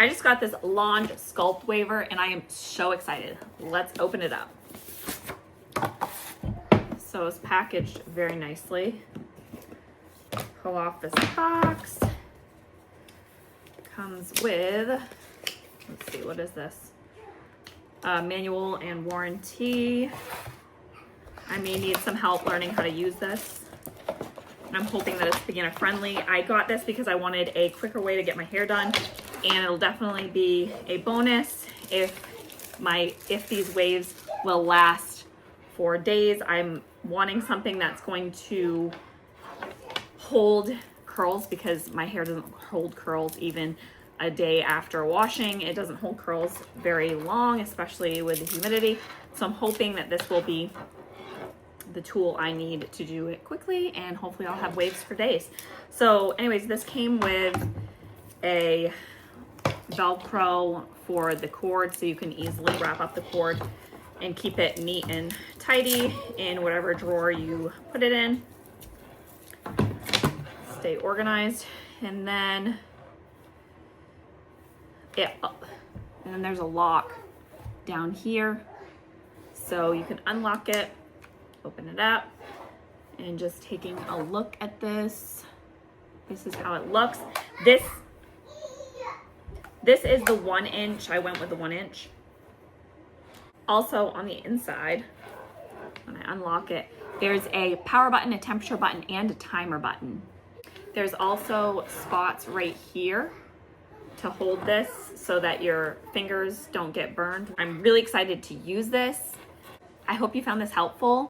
I just got this ANGE SculptWaver and I am so excited. Let's open it up. So it's packaged very nicely. Pull off this box. Comes with, let's see, what is this? Manual and warranty. I may need some help learning how to use this. I'm hoping that it's beginner friendly. I got this because I wanted a quicker way to get my hair done, and it'll definitely be a bonus if these waves will last for days. I'm wanting something that's going to hold curls because my hair doesn't hold curls even a day after washing. It doesn't hold curls very long, especially with the humidity. So I'm hoping that this will be the tool I need to do it quickly, and hopefully I'll have waves for days. So anyways, this came with a Velcro for the cord, so you can easily wrap up the cord and keep it neat and tidy in whatever drawer you put it in. Stay organized. And then there's a lock down here, so you can unlock it, open it up, and just taking a look at this. This is how it looks. This is the 1 inch. I went with the 1 inch. Also on the inside, when I unlock it, there's a power button, a temperature button, and a timer button. There's also spots right here to hold this so that your fingers don't get burned. I'm really excited to use this. I hope you found this helpful.